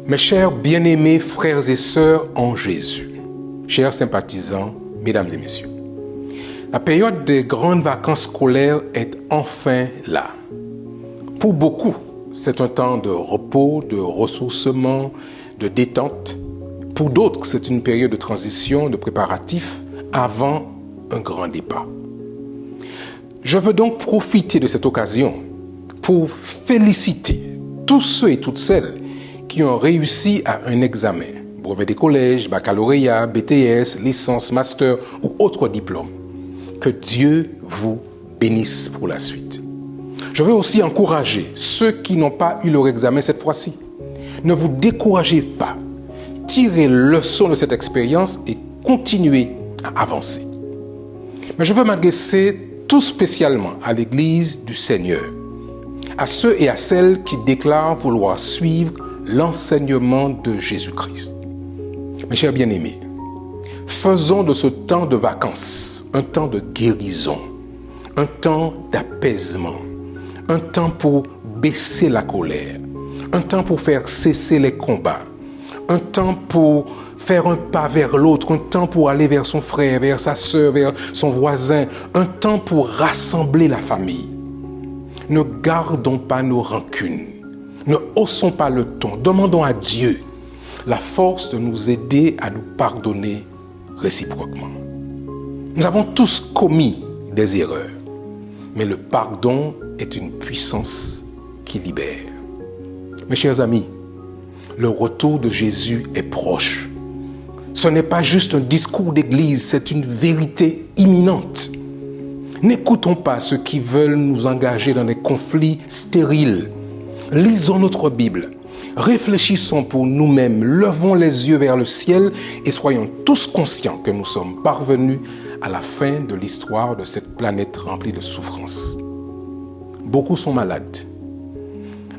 Mes chers bien-aimés frères et sœurs en Jésus, chers sympathisants, mesdames et messieurs, la période des grandes vacances scolaires est enfin là. Pour beaucoup, c'est un temps de repos, de ressourcement, de détente. Pour d'autres, c'est une période de transition, de préparatifs avant un grand départ. Je veux donc profiter de cette occasion pour féliciter tous ceux et toutes celles qui ont réussi à un examen, brevet des collèges, baccalauréat, BTS, licence, master ou autre diplôme. Que Dieu vous bénisse pour la suite. Je veux aussi encourager ceux qui n'ont pas eu leur examen cette fois-ci. Ne vous découragez pas. Tirez leçon de cette expérience et continuez à avancer. Mais je veux m'adresser tout spécialement à l'Église du Seigneur, à ceux et à celles qui déclarent vouloir suivre l'enseignement de Jésus-Christ. Mes chers bien-aimés, faisons de ce temps de vacances un temps de guérison, un temps d'apaisement, un temps pour baisser la colère, un temps pour faire cesser les combats, un temps pour faire un pas vers l'autre, un temps pour aller vers son frère, vers sa sœur, vers son voisin, un temps pour rassembler la famille. Ne gardons pas nos rancunes, ne haussons pas le ton, demandons à Dieu la force de nous aider à nous pardonner réciproquement. Nous avons tous commis des erreurs, mais le pardon est une puissance qui libère. Mes chers amis, le retour de Jésus est proche. Ce n'est pas juste un discours d'église, c'est une vérité imminente. N'écoutons pas ceux qui veulent nous engager dans des conflits stériles. Lisons notre Bible, réfléchissons pour nous-mêmes, levons les yeux vers le ciel et soyons tous conscients que nous sommes parvenus à la fin de l'histoire de cette planète remplie de souffrances. Beaucoup sont malades.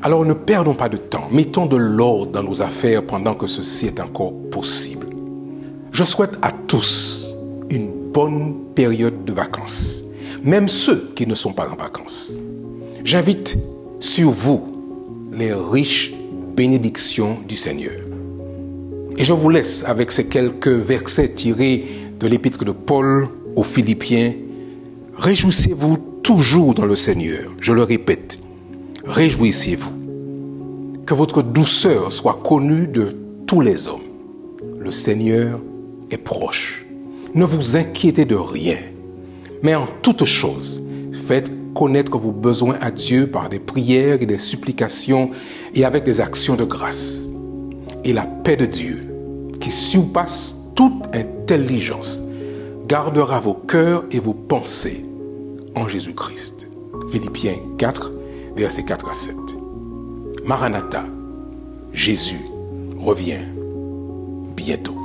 Alors ne perdons pas de temps, mettons de l'ordre dans nos affaires pendant que ceci est encore possible. Je souhaite à tous une bonne période de vacances, même ceux qui ne sont pas en vacances. J'invite sur vous les riches bénédictions du Seigneur. Et je vous laisse avec ces quelques versets tirés de l'épître de Paul aux Philippiens. Réjouissez-vous toujours dans le Seigneur. Je le répète, réjouissez-vous. Que votre douceur soit connue de tous les hommes. Le Seigneur est proche. Ne vous inquiétez de rien, mais en toute chose, faites connaître vos besoins à Dieu par des prières et des supplications et avec des actions de grâce. Et la paix de Dieu, qui surpasse toute intelligence, gardera vos cœurs et vos pensées en Jésus-Christ. Philippiens 4, versets 4 à 7. Maranatha, Jésus revient bientôt.